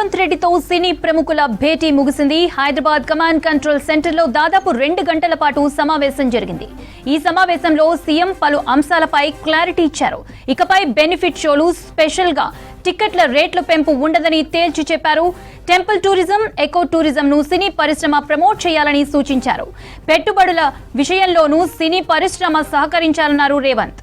రేవంత్ రెడ్డితో సినీ ప్రముఖుల భేటీ ముగిసింది. హైదరాబాద్ కమాండ్ కంట్రోల్ సెంటర్ లో దాదాపు 2 గంటల పాటు సమావేశం జరిగింది. ఈ సమావేశంలో సీఎం పలు అంశాలపై క్లారిటీ ఇచ్చారు. ఇకపై బెనిఫిట్ షోలు, స్పెషల్ గా టికెట్ల రేట్ల పెంపు ఉండదని తేల్చి చెప్పారు. టెంపుల్ టూరిజం, ఎకో టూరిజం ను సినీ పరిశ్రమ ప్రమోట్ చేయాలని సూచించారు. పెట్టుబడుల విషయంలోనూ సినీ పరిశ్రమ సహకరించాలన్నారు రేవంత్.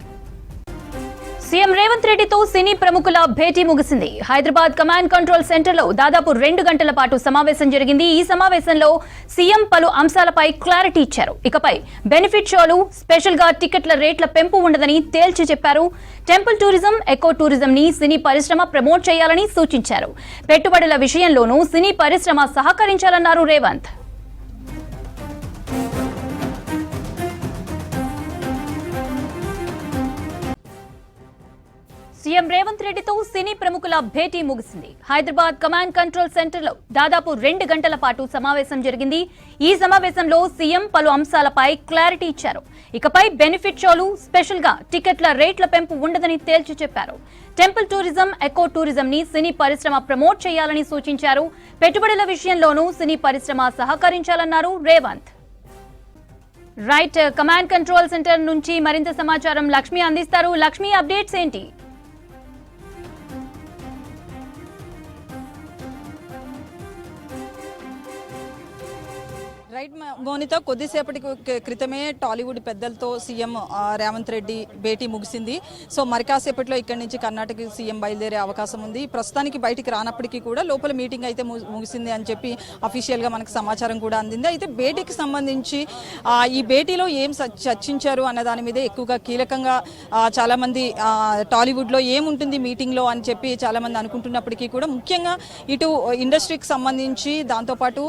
సీఎం రేవంత్ రెడ్డితో సినీ ప్రముఖుల భేటీ ముగిసింది. హైదరాబాద్ కమాండ్ కంట్రోల్ సెంటర్ లో దాదాపు 2 గంటల పాటు సమావేశం జరిగింది. ఈ సమావేశంలో సీఎం పలు అంశాలపై క్లారిటీ ఇచ్చారు. ఇకపై బెనిఫిట్ షోలు, స్పెషల్ గా టికెట్ల రేట్ల పెంపు ఉండదని తేల్చి చెప్పారు. టెంపుల్ టూరిజం, ఎకో టూరిజం ని సినీ పరిశ్రమ ప్రమోట్ చేయాలని సూచించారు. పెట్టుబడుల విషయంలోనూ సినీ పరిశ్రమ సహకరించాలన్నారు రేవంత్. సీఎం రేవంత్ రెడ్డితో సినీ ప్రముఖుల భేటీ ముగిసింది. హైదరాబాద్ కమాండ్ కంట్రోల్ సెంటర్ లో దాదాపు 2 గంటల పాటు సమావేశం జరిగింది. ఈ సమావేశంలో సీఎం పలు అంశాలపై క్లారిటీ ఇచ్చారు. ఇకపై బెనిఫిట్ షోలు, స్పెషల్ గా టికెట్ల రేట్ల పెంపు ఉండదని తేల్చి చెప్పారు. టెంపుల్ టూరిజం, ఎకో టూరిజం ని సినీ పరిశ్రమ ప్రమోట్ చేయాలని సూచించారు. పెట్టుబడుల విషయంలోనూ సినీ పరిశ్రమ సహకరించాలన్నారు Revanth. Right, command control centre నుంచి మరింత సమాచారం లక్ష్మి అందిస్తారు. లక్ష్మి, అప్డేట్స్ ఏంటి? రైట్ మోనిత, కొద్దిసేపటి క్రితమే టాలీవుడ్ పెద్దలతో సీఎం రేవంత్ రెడ్డి భేటీ ముగిసింది. సో మరి కాసేపట్లో ఇక్కడి నుంచి కర్ణాటక సీఎం బయలుదేరే అవకాశం ఉంది. ప్రస్తుతానికి బయటికి రానప్పటికీ కూడా లోపల మీటింగ్ అయితే ముగిసింది అని చెప్పి అఫీషియల్గా మనకు సమాచారం కూడా అందింది. అయితే భేటీకి సంబంధించి ఈ భేటీలో ఏం చర్చించారు అన్న దాని మీదే ఎక్కువగా కీలకంగా చాలామంది టాలీవుడ్లో ఏముంటుంది మీటింగ్లో అని చెప్పి చాలామంది అనుకుంటున్నప్పటికీ కూడా ముఖ్యంగా ఇటు ఇండస్ట్రీకి సంబంధించి, దాంతోపాటు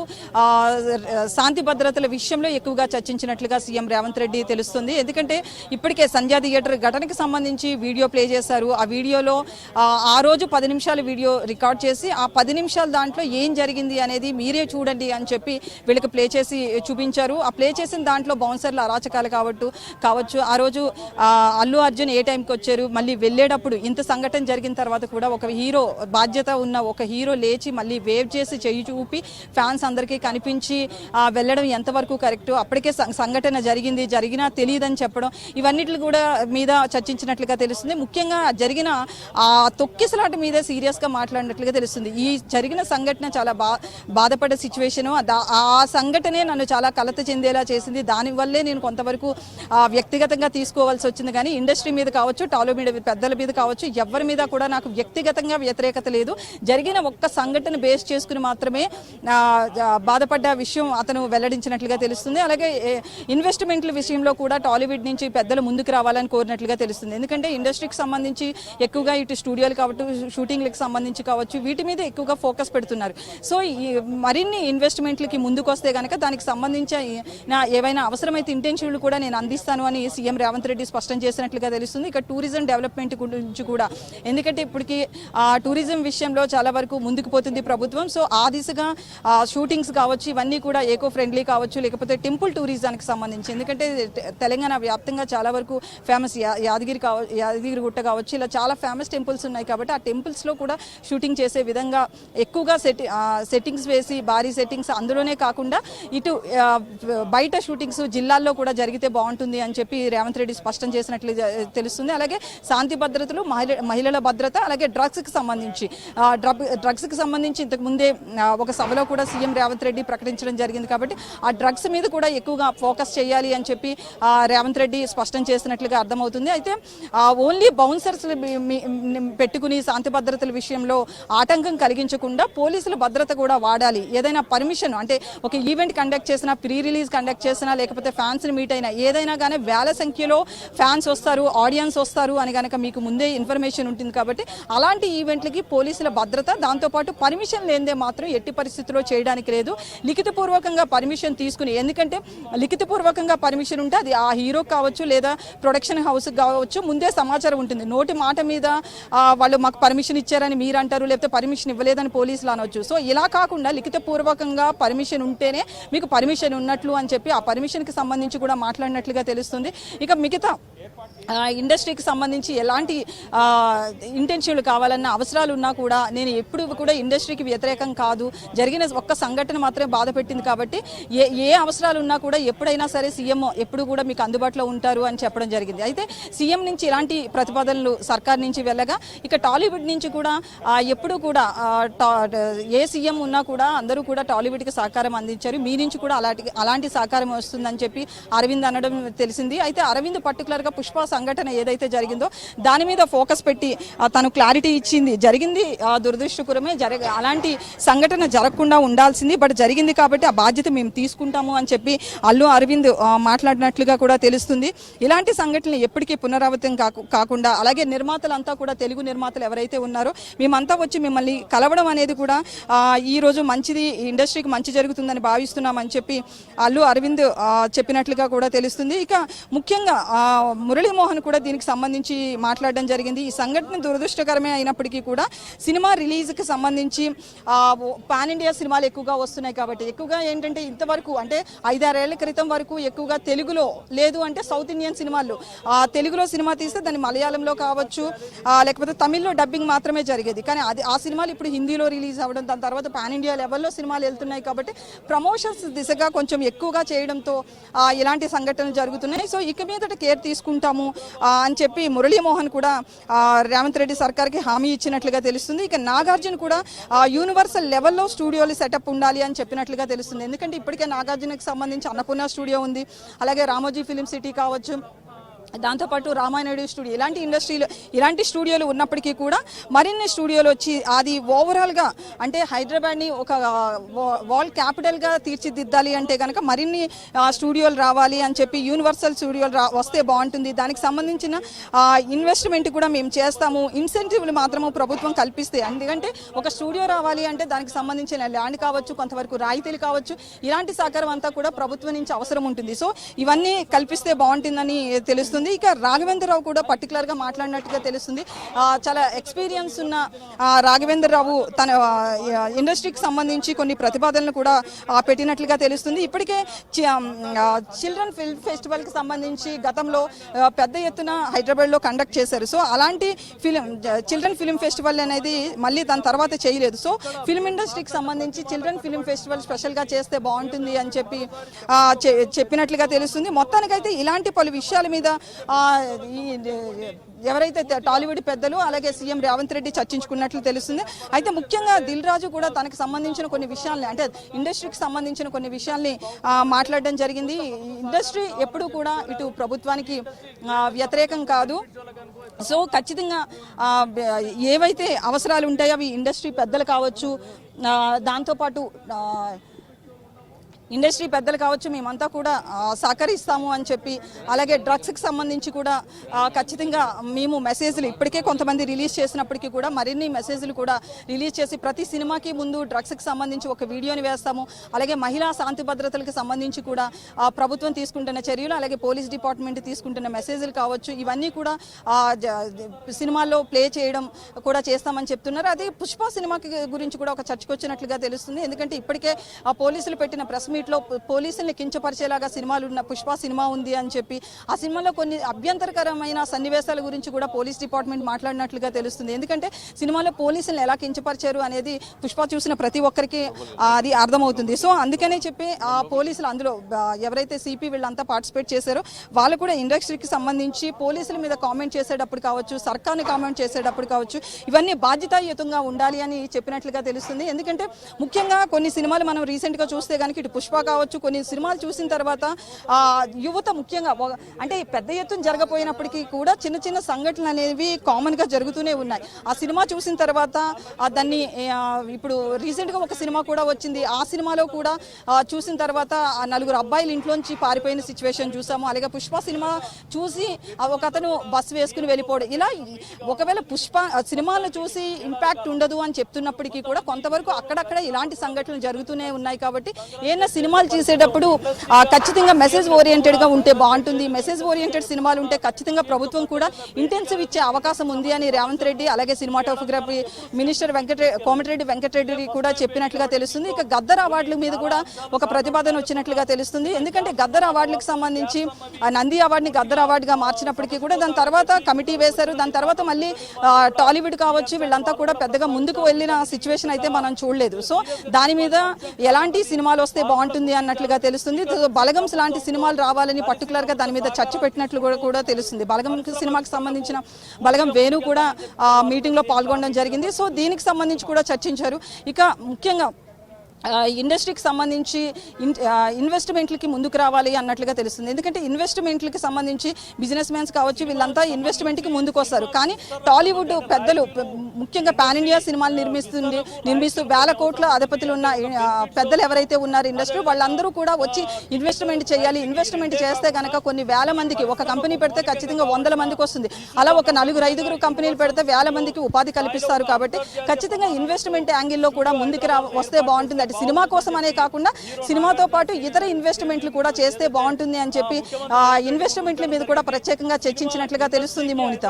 శాంతి భద్రతల విషయంలో ఎక్కువగా చర్చించినట్లుగా సీఎం రేవంత్ రెడ్డి తెలుస్తుంది. ఎందుకంటే ఇప్పటికే సంధ్యా థియేటర్ ఘటనకి సంబంధించి వీడియో ప్లే చేశారు. ఆ వీడియోలో ఆ రోజు 10 నిమిషాల వీడియో రికార్డ్ చేసి ఆ 10 నిమిషాల దాంట్లో ఏం జరిగింది అనేది మీరే చూడండి అని చెప్పి వీళ్ళకి ప్లే చేసి చూపించారు. ఆ ప్లే చేసిన దాంట్లో బౌన్సర్ల అరాచకాలు కావచ్చు, ఆ రోజు అల్లు అర్జున్ ఏ టైంకి వచ్చారు, మళ్ళీ వెళ్ళేటప్పుడు ఇంత సంఘటన జరిగిన తర్వాత కూడా ఒక హీరో, బాధ్యత ఉన్న ఒక హీరో లేచి మళ్ళీ వేవ్ చేసి చెయ్యి చూపి ఫ్యాన్స్ అందరికీ కనిపించి వెళ్ళడం ఎంతవరకు కరెక్ట్, అప్పటికే సంఘటన జరిగినా తెలియదని చెప్పడం, ఇవన్నిటి కూడా మీద చర్చించినట్లుగా తెలుస్తుంది. ముఖ్యంగా జరిగిన ఆ తొక్కిసలాట మీద సీరియస్గా మాట్లాడినట్లుగా తెలుస్తుంది. ఈ జరిగిన సంఘటన చాలా బాధపడే సిచ్యువేషను. ఆ సంఘటనే నన్ను చాలా కలత చెందేలా చేసింది. దానివల్లే నేను కొంతవరకు వ్యక్తిగతంగా తీసుకోవాల్సి వచ్చింది. కానీ ఇండస్ట్రీ మీద కావచ్చు, టాలీవుడ్ పెద్దల మీద కావచ్చు, ఎవరి మీద కూడా నాకు వ్యక్తిగతంగా వ్యతిరేకత లేదు. జరిగిన ఒక్క సంఘటన బేస్ చేసుకుని మాత్రమే బాధపడ్డ విషయం అతను వెల్లడించినట్లుగా తెలుస్తుంది. అలాగే ఇన్వెస్ట్మెంట్ల విషయంలో కూడా టాలీవుడ్ నుంచి పెద్దలు ముందుకు రావాలని కోరినట్లుగా తెలుస్తుంది. ఎందుకంటే ఇండస్ట్రీకి సంబంధించి ఎక్కువగా ఇటు స్టూడియోలు కావచ్చు, షూటింగ్లకు సంబంధించి కావచ్చు, వీటి మీద ఎక్కువగా ఫోకస్ పెడుతున్నారు. సో మరిన్ని ఇన్వెస్ట్మెంట్లకి ముందుకు వస్తే కనుక దానికి సంబంధించి ఏవైనా అవసరమైతే ఇంటెన్షన్లు కూడా నేను అందిస్తాను అని సీఎం రేవంత్ రెడ్డి స్పష్టం చేసినట్లుగా తెలుస్తుంది. ఇక టూరిజం డెవలప్మెంట్ గురించి కూడా, ఎందుకంటే ఇప్పటికి టూరిజం విషయంలో చాలా వరకు ముందుకు పోతుంది ప్రభుత్వం. సో ఆ దిశగా షూటింగ్స్ కావచ్చు, ఇవన్నీ కూడా ఏకో ఫ్రెండ్లీ కావచ్చు, లేకపోతే టెంపుల్ టూరిజానికి సంబంధించి, ఎందుకంటే తెలంగాణ వ్యాప్తంగా చాలా వరకు ఫేమస్ యాదగిరిగుట్ట కావచ్చు, ఇలా చాలా ఫేమస్ టెంపుల్స్ ఉన్నాయి. కాబట్టి ఆ టెంపుల్స్లో కూడా షూటింగ్ చేసే విధంగా ఎక్కువగా సెట్టింగ్స్ వేసి, భారీ సెట్టింగ్స్ అందులోనే కాకుండా ఇటు బయట షూటింగ్స్ జిల్లాల్లో కూడా జరిగితే బాగుంటుంది అని చెప్పి రేవంత్ రెడ్డి స్పష్టం చేసినట్లు తెలుస్తుంది. అలాగే శాంతి భద్రతలు, మహిళల భద్రత, అలాగే డ్రగ్స్కి సంబంధించి ఇంతకుముందే ఒక సభలో కూడా సీఎం రేవంత్ రెడ్డి ప్రకటించడం జరిగింది. కాబట్టి ఆ డ్రగ్స్ మీద కూడా ఎక్కువగా ఫోకస్ చేయాలి అని చెప్పి రేవంత్ రెడ్డి స్పష్టం చేసినట్లుగా అర్థమవుతుంది. అయితే ఓన్లీ బౌన్సర్స్ పెట్టుకుని శాంతి భద్రతల విషయంలో ఆటంకం కలిగించకుండా పోలీసుల భద్రత కూడా వాడాలి. ఏదైనా పర్మిషన్ అంటే ఒక ఈవెంట్ కండక్ట్ చేసినా, ప్రీ రిలీజ్ కండక్ట్ చేసినా, లేకపోతే ఫ్యాన్స్ని మీట్ అయినా, ఏదైనా కానీ వేల సంఖ్యలో ఫ్యాన్స్ వస్తారు, ఆడియన్స్ వస్తారు అని కనుక మీకు ముందే ఇన్ఫర్మేషన్ ఉంటుంది. కాబట్టి అలాంటి ఈవెంట్లకి పోలీసుల భద్రత, దాంతోపాటు పర్మిషన్ లేనిదే మాత్రం ఎట్టి పరిస్థితుల్లో చేయడానికి లేదు. లిఖితపూర్వకంగా పర్మిషన్ తీసుకుని, ఎందుకంటే లిఖితపూర్వకంగా పర్మిషన్ ఉంటే అది ఆ హీరో కావచ్చు లేదా ప్రొడక్షన్ హౌస్ కావచ్చు ముందే సమాచారం ఉంటుంది. నోటి మాట మీద వాళ్ళు మాకు పర్మిషన్ ఇచ్చారని మీరు అంటారు, లేకపోతే పర్మిషన్ ఇవ్వలేదని పోలీసులు అనవచ్చు. సో ఇలా కాకుండా లిఖితపూర్వకంగా పర్మిషన్ ఉంటేనే మీకు పర్మిషన్ ఉన్నట్లు అని చెప్పి ఆ పర్మిషన్కి సంబంధించి కూడా మాట్లాడినట్లుగా తెలుస్తుంది. ఇక మిగతా ఇండస్ట్రీకి సంబంధించి ఎలాంటి ఇంటెన్షన్లు కావాలన్న అవసరాలు ఉన్నా కూడా నేను ఎప్పుడు కూడా ఇండస్ట్రీకి వ్యతిరేకం కాదు, జరిగిన ఒక్క సంఘటన మాత్రమే బాధ పెట్టింది కాబట్టి ఏ అవసరాలు ఉన్నా కూడా ఎప్పుడైనా సరే సీఎం ఎప్పుడు కూడా మీకు అందుబాటులో ఉంటారు అని చెప్పడం జరిగింది. అయితే సీఎం నుంచి ఇలాంటి ప్రతిపాదనలు సర్కార్ నుంచి వెళ్ళగా ఇక టాలీవుడ్ నుంచి కూడా ఎప్పుడు కూడా ఏ సీఎం ఉన్నా కూడా అందరూ కూడా టాలీవుడ్కి సహకారం అందించారు. మీ నుంచి కూడా అలాంటి సహకారం వస్తుందని చెప్పి అరవింద్ అనడం తెలిసింది. అయితే అరవింద్ పర్టికులర్గా పుష్ప సంఘటన ఏదైతే జరిగిందో దాని మీద ఫోకస్ పెట్టి తను క్లారిటీ ఇచ్చింది. జరిగింది దురదృష్టకరమే, అలాంటి సంఘటన జరగకుండా ఉండాల్సింది, బట్ జరిగింది కాబట్టి ఆ బాధ్యత మేము తీసుకుంటాము అని చెప్పి అల్లు అరవింద్ మాట్లాడినట్లుగా కూడా తెలుస్తుంది. ఇలాంటి సంఘటనలు ఎప్పటికీ పునరావృతం కాకుండా అలాగే నిర్మాతలంతా కూడా తెలుగు నిర్మాతలు ఎవరైతే ఉన్నారో మేమంతా వచ్చి మిమ్మల్ని కలవడం అనేది కూడా ఈ రోజు మంచిది, ఇండస్ట్రీకి మంచి జరుగుతుందని భావిస్తున్నామని చెప్పి అల్లు అరవింద్ చెప్పినట్లుగా కూడా తెలుస్తుంది. ఇక ముఖ్యంగా మురళీమోహన్ కూడా దీనికి సంబంధించి మాట్లాడడం జరిగింది. ఈ సంఘటన దురదృష్టకరమే అయినప్పటికీ కూడా సినిమా రిలీజ్కి సంబంధించి పాన్ ఇండియా సినిమాలు ఎక్కువగా వస్తున్నాయి కాబట్టి ఎక్కువగా ఏంటంటే ఇంతవరకు అంటే 5-6 ఏళ్ల క్రితం వరకు ఎక్కువగా తెలుగులో లేదు అంటే సౌత్ ఇండియన్ సినిమాల్లో తెలుగులో సినిమా తీస్తే దాన్ని మలయాళంలో కావచ్చు లేకపోతే తమిళ్లో డబ్బింగ్ మాత్రమే జరిగేది. కానీ ఆ సినిమాలు ఇప్పుడు హిందీలో రిలీజ్ అవ్వడం, దాని తర్వాత పాన్ ఇండియా లెవెల్లో సినిమాలు వెళ్తున్నాయి కాబట్టి ప్రమోషన్స్ దిశగా కొంచెం ఎక్కువగా చేయడంతో ఇలాంటి సంఘటనలు జరుగుతున్నాయి. సో ఇక మీదట కేర్ తీసుకుంటాము అని చెప్పి మురళీమోహన్ కూడా రేవంత్ రెడ్డి సర్కార్కి హామీ ఇచ్చినట్లుగా తెలుస్తుంది. ఇక నాగార్జున కూడా యూనివర్సల్ లెవెల్లో స్టూడియోలు సెటప్ ఉండాలి అని చెప్పినట్లుగా తెలుస్తుంది. ఎందుకంటే ఇప్పటికే నాగార్జునకి సంబంధించి అన్నపూర్ణ స్టూడియో ఉంది, అలాగే రామోజీ ఫిలిం సిటీ కావచ్చు, దాంతోపాటు రామానాయుడు స్టూడియో, ఇలాంటి స్టూడియోలు ఉన్నప్పటికీ కూడా మరిన్ని స్టూడియోలు వచ్చి అది ఓవరాల్గా అంటే హైదరాబాద్ని ఒక వరల్డ్ క్యాపిటల్గా తీర్చిదిద్దాలి అంటే కనుక మరిన్ని స్టూడియోలు రావాలి అని చెప్పి యూనివర్సల్ స్టూడియోలు వస్తే బాగుంటుంది. దానికి సంబంధించిన ఇన్వెస్ట్మెంట్ కూడా మేము చేస్తాము, ఇన్సెంటివ్లు మాత్రము ప్రభుత్వం కల్పిస్తే, ఎందుకంటే ఒక స్టూడియో రావాలి అంటే దానికి సంబంధించిన ల్యాండ్ కావచ్చు, కొంతవరకు రాయితీలు కావచ్చు, ఇలాంటి సహకారం అంతా కూడా ప్రభుత్వం నుంచి అవసరం ఉంటుంది. సో ఇవన్నీ కల్పిస్తే బాగుంటుందని తెలుస్తుంది. ఇక రాఘవేంద్రరావు కూడా పర్టికులర్గా మాట్లాడినట్టుగా తెలుస్తుంది. చాలా ఎక్స్పీరియన్స్ ఉన్న రాఘవేంద్రరావు తన ఇండస్ట్రీకి సంబంధించి కొన్ని ప్రతిపాదనలు కూడా పెట్టినట్లుగా తెలుస్తుంది. ఇప్పటికే చిల్డ్రన్ ఫిల్మ్ ఫెస్టివల్కి సంబంధించి గతంలో పెద్ద ఎత్తున హైదరాబాద్లో కండక్ట్ చేశారు. సో అలాంటి చిల్డ్రన్ ఫిల్మ్ ఫెస్టివల్ అనేది మళ్ళీ దాని తర్వాత చేయలేదు. సో ఫిల్మ్ ఇండస్ట్రీకి సంబంధించి చిల్డ్రన్ ఫిల్మ్ ఫెస్టివల్ స్పెషల్గా చేస్తే బాగుంటుంది అని చెప్పినట్లుగా తెలుస్తుంది. మొత్తానికైతే ఇలాంటి పలు విషయాల మీద ఎవరైతే టాలీవుడ్ పెద్దలు అలాగే సీఎం రేవంత్ రెడ్డి చర్చించుకున్నట్లు తెలుస్తుంది. అయితే ముఖ్యంగా దిల్ రాజు కూడా తనకు సంబంధించిన కొన్ని విషయాల్ని అంటే ఇండస్ట్రీకి సంబంధించిన కొన్ని విషయాల్ని మాట్లాడడం జరిగింది. ఇండస్ట్రీ ఎప్పుడు కూడా ఇటు ప్రభుత్వానికి వ్యతిరేకం కాదు. సో ఖచ్చితంగా ఏవైతే అవసరాలు ఉంటాయో అవి ఇండస్ట్రీ పెద్దలు కావచ్చు, దాంతోపాటు ఇండస్ట్రీ పెద్దలు కావచ్చు మేమంతా కూడా సహకరిస్తాము అని చెప్పి, అలాగే డ్రగ్స్కి సంబంధించి కూడా ఖచ్చితంగా మేము మెసేజ్లు ఇప్పటికే కొంతమంది రిలీజ్ చేసినప్పటికీ కూడా మరిన్ని మెసేజ్లు కూడా రిలీజ్ చేసి ప్రతి సినిమాకి ముందు డ్రగ్స్కి సంబంధించి ఒక వీడియోని వేస్తాము. అలాగే మహిళా శాంతి భద్రతలకు సంబంధించి కూడా ప్రభుత్వం తీసుకుంటున్న చర్యలు, అలాగే పోలీస్ డిపార్ట్మెంట్ తీసుకుంటున్న మెసేజ్లు కావచ్చు, ఇవన్నీ కూడా సినిమాల్లో ప్లే చేయడం కూడా చేస్తామని చెప్తున్నారు. అదే పుష్ప సినిమాకి గురించి కూడా ఒక చర్చకు వచ్చినట్లుగా తెలుస్తుంది. ఎందుకంటే ఇప్పటికే పోలీసులు పెట్టిన ప్రెస్ మీట్లో పోలీసుల్ని కించపరిచేలాగా సినిమాలు ఉన్న పుష్ప సినిమా ఉంది అని చెప్పి ఆ సినిమాలో కొన్ని అభ్యంతరకరమైన సన్నివేశాల గురించి కూడా పోలీస్ డిపార్ట్మెంట్ మాట్లాడినట్లుగా తెలుస్తుంది. ఎందుకంటే సినిమాలో పోలీసులను ఎలా కించపరిచారు అనేది పుష్ప చూసిన ప్రతి ఒక్కరికి అది అర్థమవుతుంది. సో అందుకనే చెప్పి ఆ పోలీసులు అందులో ఎవరైతే సిపి వీళ్ళంతా పార్టిసిపేట్ చేశారో వాళ్ళు కూడా ఇండస్ట్రీకి సంబంధించి పోలీసుల మీద కామెంట్ చేసేటప్పుడు కావచ్చు, సర్కార్ని కామెంట్ చేసేటప్పుడు కావచ్చు, ఇవన్నీ బాధ్యతాయుతంగా ఉండాలి అని చెప్పినట్లుగా తెలుస్తుంది. ఎందుకంటే ముఖ్యంగా కొన్ని సినిమాలు మనం రీసెంట్గా చూస్తే కనుక ఇటు పుష్ప కావచ్చు, కొన్ని సినిమాలు చూసిన తర్వాత యువత ముఖ్యంగా అంటే పెద్ద ఎత్తున జరగపోయినప్పటికీ కూడా చిన్న చిన్న సంఘటనలు అనేవి కామన్గా జరుగుతూనే ఉన్నాయి. ఆ సినిమా చూసిన తర్వాత దాన్ని ఇప్పుడు రీసెంట్గా ఒక సినిమా కూడా వచ్చింది. ఆ సినిమాలో కూడా చూసిన తర్వాత 4 అబ్బాయిలు ఇంట్లోంచి పారిపోయిన సిచ్యువేషన్ చూసాము. అలాగే పుష్ప సినిమా చూసి ఒక అతను బస్సు వేసుకుని వెళ్ళిపోవడం, ఇలా ఒకవేళ పుష్ప సినిమాలను చూసి ఇంపాక్ట్ ఉండదు అని చెప్తున్నప్పటికీ కూడా కొంతవరకు అక్కడక్కడ ఇలాంటి సంఘటనలు జరుగుతూనే ఉన్నాయి. కాబట్టి ఏఎన్ఎస్ సినిమాలు చేసేటప్పుడు ఖచ్చితంగా మెసేజ్ ఓరియంటెడ్గా ఉంటే బాగుంటుంది. మెసేజ్ ఓరియంటెడ్ సినిమాలు ఉంటే ఖచ్చితంగా ప్రభుత్వం కూడా ఇంటెన్సివ్ ఇచ్చే అవకాశం ఉంది అని రేవంత్ రెడ్డి అలాగే సినిమాటోగ్రఫీ మినిస్టర్ కోమటిరెడ్డి వెంకటరెడ్డి కూడా చెప్పినట్లుగా తెలుస్తుంది. ఇక గద్దర్ అవార్డుల మీద కూడా ఒక ప్రతిపాదన వచ్చినట్లుగా తెలుస్తుంది. ఎందుకంటే గద్దర్ అవార్డులకు సంబంధించి నంది అవార్డుని గద్దర్ అవార్డుగా మార్చినప్పటికీ కూడా దాని తర్వాత కమిటీ వేశారు. దాని తర్వాత మళ్ళీ టాలీవుడ్ కావచ్చు వీళ్ళంతా కూడా పెద్దగా ముందుకు వెళ్ళిన సిచ్యువేషన్ అయితే మనం చూడలేదు. సో దాని మీద ఎలాంటి సినిమాలు వస్తే బాగుంటుంది అన్నట్లుగా తెలుస్తుంది. బలగంస్ లాంటి సినిమాలు రావాలని పర్టికులర్గా దాని మీద చర్చ పెట్టినట్లు కూడా తెలుస్తుంది. బలగం సినిమాకి సంబంధించిన బలగం వేణు కూడా మీటింగ్లో పాల్గొనడం జరిగింది. సో దీనికి సంబంధించి కూడా చర్చించారు. ఇక ముఖ్యంగా ఇండస్ట్రీకి సంబంధించి ఇన్వెస్ట్మెంట్లకి ముందుకు రావాలి అన్నట్లుగా తెలుస్తుంది. ఎందుకంటే ఇన్వెస్ట్మెంట్లకి సంబంధించి బిజినెస్ మ్యాన్స్ కావచ్చు వీళ్ళంతా ఇన్వెస్ట్మెంట్కి ముందుకు వస్తారు. కానీ టాలీవుడ్ పెద్దలు ముఖ్యంగా పాన్ ఇండియా సినిమాలు నిర్మిస్తూ వేల కోట్ల అధిపతులు ఉన్న పెద్దలు ఎవరైతే ఉన్నారో ఇండస్ట్రీ వాళ్ళందరూ కూడా వచ్చి ఇన్వెస్ట్మెంట్ చేయాలి. ఇన్వెస్ట్మెంట్ చేస్తే కనుక కొన్ని వేల మందికి, ఒక కంపెనీ పెడితే ఖచ్చితంగా 100 మందికి వస్తుంది. అలా ఒక 4-5 కంపెనీలు పెడితే వేల మందికి ఉపాధి కల్పిస్తారు. కాబట్టి ఖచ్చితంగా ఇన్వెస్ట్మెంట్ యాంగిల్లో కూడా ముందుకు వస్తే బాగుంటుంది. సినిమా కోసం అనే కాకుండా సినిమాతో పాటు ఇతర ఇన్వెస్ట్మెంట్లు కూడా చేస్తే బాగుంటుంది అని చెప్పి ఇన్వెస్ట్మెంట్ల మీద కూడా ప్రత్యేకంగా చర్చించినట్లుగా తెలుస్తుంది. మౌనిత.